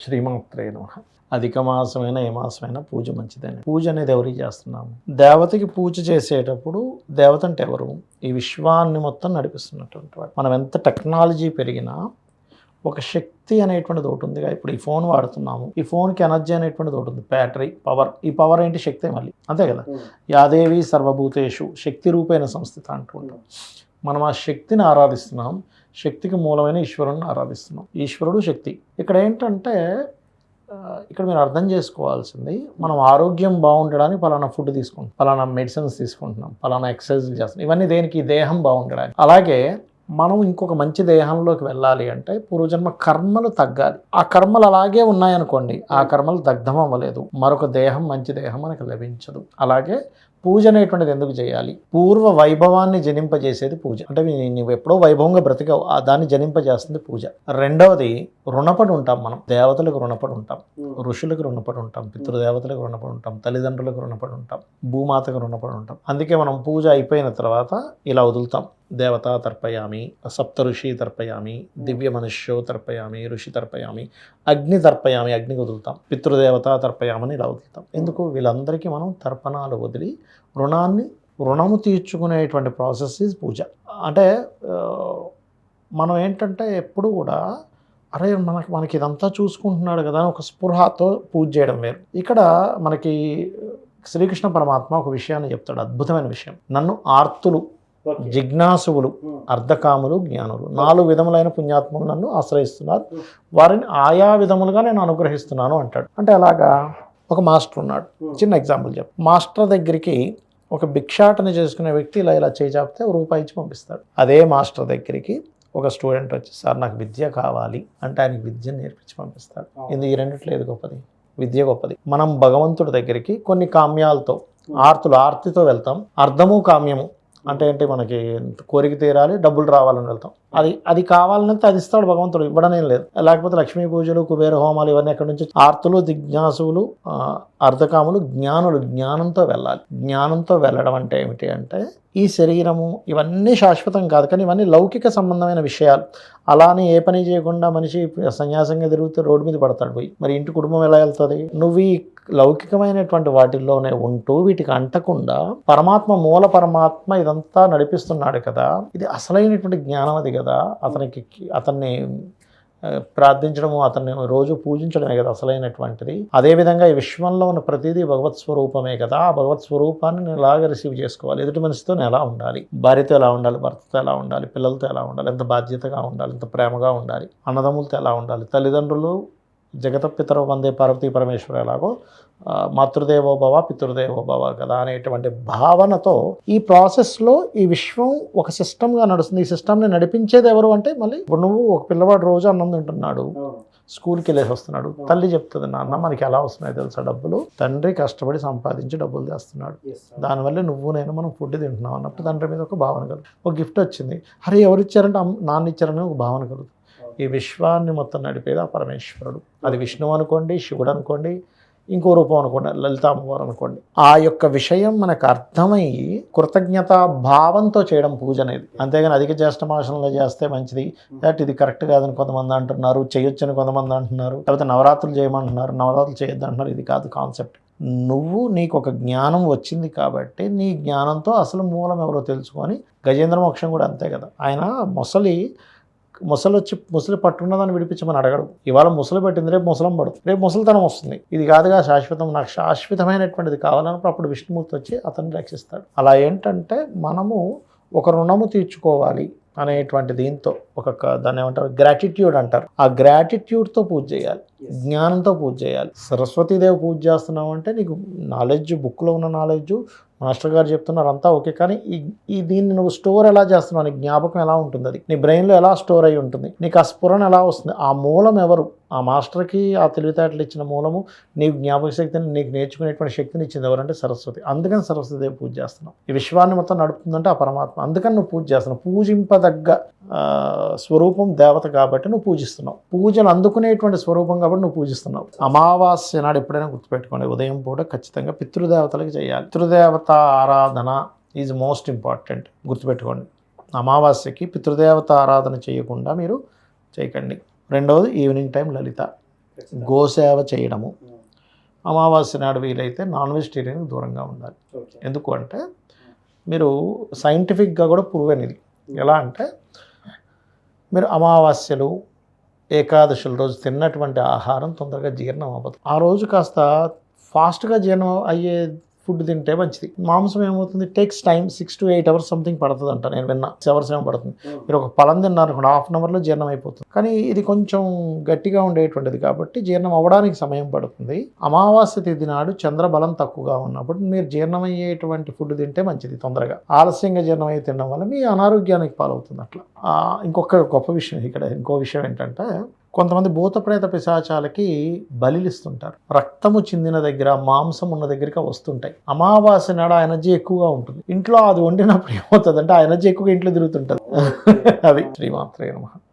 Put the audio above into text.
శ్రీమాత్రే నమః. అధిక మాసమైన ఏ మాసమైనా పూజ మంచిదని. పూజ అనేది ఎవరికి చేస్తున్నాము? దేవతకి పూజ చేసేటప్పుడు దేవత అంటే ఎవరు? ఈ విశ్వాన్ని మొత్తం నడిపిస్తున్నటువంటి వాడు. మనం ఎంత టెక్నాలజీ పెరిగినా ఒక శక్తి అనేటువంటిది ఒకటి ఉందిగా. ఇప్పుడు ఈ ఫోన్ వాడుతున్నాము, ఈ ఫోన్కి ఎనర్జీ అనేటువంటిది ఒకటి ఉంది, బ్యాటరీ పవర్. ఈ పవర్ ఏంటి? శక్తే మళ్ళీ, అంతే కదా. యాదేవి సర్వభూతేషు శక్తి రూపేణ సంస్థిత అంటుంటాం. మనం ఆ శక్తిని ఆరాధిస్తున్నాం, శక్తికి మూలమైన ఈశ్వరుని ఆరాధిస్తున్నాం. ఈశ్వరుడు శక్తి. ఇక్కడ ఏంటంటే ఇక్కడ మీరు అర్థం చేసుకోవాల్సింది, మనం ఆరోగ్యం బాగుండడానికి పలానా ఫుడ్ తీసుకుంటాం, పలానా మెడిసిన్స్ తీసుకుంటున్నాం, పలానా ఎక్సర్సైజ్లు చేస్తున్నాం. ఇవన్నీ దేనికి? దేహం బాగుండడానికి. అలాగే మనం ఇంకొక మంచి దేహంలోకి వెళ్ళాలి అంటే పూర్వజన్మ కర్మలు తగ్గాలి. ఆ కర్మలు అలాగే ఉన్నాయనుకోండి, ఆ కర్మలు దగ్ధం అవ్వలేదు, మరొక దేహం, మంచి దేహం మనకు లభించదు. అలాగే పూజ అనేటువంటిది ఎందుకు చేయాలి? పూర్వ వైభవాన్ని జనింపజేసేది పూజ. అంటే నువ్వు ఎప్పుడో వైభవంగా బ్రతికావు, దాన్ని జనింపజేస్తుంది పూజ. రెండవది, రుణపడి ఉంటాం మనం. దేవతలకు రుణపడి ఉంటాం, ఋషులకు రుణపడి ఉంటాం, పితృదేవతలకు రుణపడి ఉంటాం, తల్లిదండ్రులకు రుణపడి ఉంటాం, భూమాతకు రుణపడి ఉంటాం. అందుకే మనం పూజ అయిపోయిన తర్వాత ఇలా వదులుతాం. దేవతా తర్పయామి, సప్త ఋషి తర్పయామి, దివ్య మనుష్యో తర్పయామి, ఋషి తర్పయామి, అగ్ని తర్పయామి, అగ్నికి వదులుతాం, పితృదేవతా తర్పయామని ఇలా వదులుతాం. ఎందుకు? వీళ్ళందరికీ మనం తర్పణాలు వదిలి రుణము తీర్చుకునేటువంటి ప్రాసెస్ ఈజ్ పూజ. అంటే మనం ఏంటంటే ఎప్పుడు కూడా అరే మనకి ఇదంతా చూసుకుంటున్నాడు కదా అని ఒక స్పృహతో పూజ చేయడం వేరు. ఇక్కడ మనకి శ్రీకృష్ణ పరమాత్మ ఒక విషయాన్ని చెప్తాడు, అద్భుతమైన విషయం. నన్ను ఆర్తులు, జిజ్ఞాసువులు, అర్ధకాములు, జ్ఞానులు 4 విధములైన పుణ్యాత్ములు నన్ను ఆశ్రయిస్తున్నారు, వారిని ఆయా విధములుగా నేను అనుగ్రహిస్తున్నాను అంటాడు. అంటే అలాగా ఒక మాస్టర్ ఉన్నాడు. చిన్న ఎగ్జాంపుల్ చెప్పు. మాస్టర్ దగ్గరికి ఒక భిక్షాటన చేసుకునే వ్యక్తి ఇలా చేయి చాపితే ₹1 ఇచ్చి పంపిస్తాడు. అదే మాస్టర్ దగ్గరికి ఒక స్టూడెంట్ వచ్చి, సార్ నాకు విద్య కావాలి అంటే ఆయనకి విద్యను నేర్పించి పంపిస్తాడు. ఈ రెండిట్లో ఏది గొప్పది? విద్య గొప్పది. మనం భగవంతుడి దగ్గరికి కొన్ని కామ్యాలతో, ఆర్తితో వెళ్తాం. అర్థము కామ్యము అంటే ఏంటి? మనకి కోరిక తీరాలి, డబ్బులు రావాలని వెళ్తాం. అది కావాలంటే అది ఇస్తాడు భగవంతుడు, ఇవ్వడనేం లేదు. లేకపోతే లక్ష్మీ పూజలు, కుబేర హోమాలు, ఇవన్నీ ఎక్కడి నుంచి? ఆర్తులు, జిజ్ఞాసులు, అర్ధకాములు, జ్ఞానులు. జ్ఞానంతో వెళ్ళాలి. జ్ఞానంతో వెళ్ళడం అంటే ఏమిటి అంటే, ఈ శరీరము ఇవన్నీ శాశ్వతం కాదు, కానీ ఇవన్నీ లౌకిక సంబంధమైన విషయాలు. అలానే ఏ పని చేయకుండా మనిషి సన్యాసంగా తిరుగుతూ రోడ్డు మీద పడతాడు పోయి, మరి ఇంటి కుటుంబం ఎలా వెళ్తుంది? నువ్వు ఈ లౌకికమైనటువంటి వాటిల్లోనే ఉంటూ వీటికి అంటకుండా మూల పరమాత్మ ఇదంతా నడిపిస్తున్నాడు కదా, ఇది అసలైనటువంటి జ్ఞానం అది కదా. అతన్ని ప్రార్థించడము, అతన్ని రోజు పూజించడమే కదా అసలైనటువంటిది. అదేవిధంగా ఈ విశ్వంలో ఉన్న ప్రతిదీ భగవత్ స్వరూపమే కదా. ఆ భగవత్ స్వరూపాన్ని నేను ఎలాగ రిసీవ్ చేసుకోవాలి? ఎదుటి మనిషితో నేను ఎలా ఉండాలి? భార్యతో ఎలా ఉండాలి? భర్తతో ఎలా ఉండాలి? పిల్లలతో ఎలా ఉండాలి? ఎంత బాధ్యతగా ఉండాలి? ఎంత ప్రేమగా ఉండాలి? అన్నదమ్ములతో ఎలా ఉండాలి? తల్లిదండ్రులు జగతపితరో వందే పార్వతీ పరమేశ్వర ఎలాగో మాతృదేవోభవ పితృదేవోభవ కదా అనేటువంటి భావనతో ఈ ప్రాసెస్లో ఈ విశ్వం ఒక సిస్టమ్గా నడుస్తుంది. ఈ సిస్టమ్ని నడిపించేది ఎవరు అంటే, మళ్ళీ ఇప్పుడు నువ్వు ఒక పిల్లవాడు రోజు అన్నం తింటున్నాడు, స్కూల్కి వెళ్ళేసి వస్తున్నాడు, తల్లి చెప్తుంది, నాన్న మనకి ఎలా వస్తున్నాయి తెలుసా డబ్బులు? తండ్రి కష్టపడి సంపాదించి డబ్బులు తెస్తున్నాడు, దానివల్ల నువ్వు నేను మనం ఫుడ్ తింటున్నాం అన్నప్పుడు తండ్రి మీద ఒక భావన కలుగుతుంది. ఒక గిఫ్ట్ వచ్చింది, అరే ఎవరు ఇచ్చారంటే నాన్న ఇచ్చారని ఒక భావన కలుగుతుంది. ఈ విశ్వాన్ని మొత్తం నడిపేది ఆ పరమేశ్వరుడు. అది విష్ణువు అనుకోండి, శివుడు అనుకోండి, ఇంకో రూపం అనుకోండి, లలిత అమ్మవారు అనుకోండి. ఆ యొక్క విషయం మనకు అర్థమయ్యి కృతజ్ఞతా భావంతో చేయడం పూజ అనేది. అంతేగాని అధిక జ్యేష్ఠ మాసంలో చేస్తే మంచిది, దట్ ఇది కరెక్ట్ కాదని కొంతమంది అంటున్నారు, చేయొచ్చని కొంతమంది అంటున్నారు, లేకపోతే నవరాత్రులు చేయమంటున్నారు, నవరాత్రులు చేయొద్దు అంటున్నారు. ఇది కాదు కాన్సెప్ట్. నీకు ఒక జ్ఞానం వచ్చింది కాబట్టి నీ జ్ఞానంతో అసలు మూలం ఎవరో తెలుసుకొని, గజేంద్ర మోక్షం కూడా అంతే కదా. ఆయన ముసలి పట్టున్నదాన్ని విడిపించమని అడగడు. ఇవాళ ముసలి పట్టింది, రేపు ముసలం పడుతుంది, రేపు ముసలితనం వస్తుంది. ఇది కాదుగా శాశ్వతం, నాకు శాశ్వతమైనటువంటిది కావాలన్నప్పుడు అప్పుడు విష్ణుమూర్తి వచ్చి అతన్ని రక్షిస్తాడు. అలా ఏంటంటే మనము ఒక రుణము తీర్చుకోవాలి అనేటువంటి దీంతో దాన్ని ఏమంటారు, గ్రాటిట్యూడ్ అంటారు. ఆ గ్రాటిట్యూడ్తో పూజ చేయాలి, జ్ఞానంతో పూజ చేయాలి. సరస్వతీదేవి పూజ చేస్తున్నావు అంటే నీకు నాలెడ్జ్, బుక్లో ఉన్న నాలెడ్జ్, మాస్టర్ గారు చెప్తున్నారు అంతా ఓకే, కానీ దీన్ని నువ్వు స్టోర్ ఎలా చేస్తున్నావు? నీ జ్ఞాపకం ఎలా ఉంటుంది? అది నీ బ్రెయిన్లో ఎలా స్టోర్ అయి ఉంటుంది? నీకు ఆ స్ఫురణ ఎలా వస్తుంది? ఆ మూలం ఎవరు? ఆ మాస్టర్కి ఆ తెలివితేటలు ఇచ్చిన మూలము, నీకు జ్ఞాపక శక్తిని, నీకు నేర్చుకునేటువంటి శక్తిని ఇచ్చింది ఎవరంటే సరస్వతి. అందుకని సరస్వతీదేవి పూజ చేస్తున్నావు. ఈ విశ్వాన్ని మొత్తం నడుపుతుందంటే ఆ పరమాత్మ. అందుకని నువ్వు పూజ చేస్తున్నావు. పూజింపదగ్గ స్వరూపం దేవత కాబట్టి నువ్వు పూజిస్తున్నావు. పూజలు అందుకునేటువంటి స్వరూపం కాబట్టి నువ్వు పూజిస్తున్నావు. అమావాస్య నాడు ఎప్పుడైనా గుర్తుపెట్టుకోండి, ఉదయం పూట ఖచ్చితంగా పితృదేవతలకు చేయాలి. పితృదేవత ఆరాధన ఈజ్ మోస్ట్ ఇంపార్టెంట్, గుర్తుపెట్టుకోండి. అమావాస్యకి పితృదేవత ఆరాధన చేయకుండా మీరు చేయకండి. రెండవది ఈవినింగ్ టైం లలిత. గోసేవ చేయడము, అమావాస్య నాడు వీలైతే నాన్ వెజిటేరియన్ దూరంగా ఉండాలి. ఎందుకు అంటే మీరు సైంటిఫిక్గా కూడా ప్రూవ్ అనేది ఎలా అంటే మీరు అమావాస్యలు ఏకాదశుల రోజు తిన్నటువంటి ఆహారం తొందరగా జీర్ణం అవ్వదు. ఆ రోజు కాస్త ఫాస్ట్గా జీర్ణం అయ్యే ఫుడ్ తింటే మంచిది. మాంసం ఏమవుతుంది, takes time 6 to 8 hours something పడుతుంది అంట. నేను విన్నా 6 hours ఏమో పడుతుంది. మీరు ఒక పలం తిన్నారు అనుకోండి, 1/2 అవర్లో జీర్ణం అయిపోతుంది. కానీ ఇది కొంచెం గట్టిగా ఉండేటువంటిది కాబట్టి జీర్ణం అవ్వడానికి సమయం పడుతుంది. అమావాస్య తిథి నాడు చంద్రబలం తక్కువగా ఉన్నప్పుడు మీరు జీర్ణమయ్యేటువంటి ఫుడ్ తింటే మంచిది. తొందరగా ఆలస్యంగా జీర్ణమయ్యే తినడం వల్ల మీ అనారోగ్యానికి పాలవుతుంది. అట్లా ఇంకొక గొప్ప విషయం ఇక్కడ, ఇంకో విషయం ఏంటంటే కొంతమంది భూత ప్రేత పిశాచాలకి బలిలిస్తుంటారు. రక్తము చిందిన దగ్గర, మాంసం ఉన్న దగ్గరికి వస్తుంటాయి. అమావాస్య నాడు ఆ ఎనర్జీ ఎక్కువగా ఉంటుంది. ఇంట్లో అది వండినప్పుడు ఏమవుతుంది అంటే ఆ ఎనర్జీ ఎక్కువగా ఇంట్లో తిరుగుతుంటుంది. అది శ్రీమాత్రే నమః.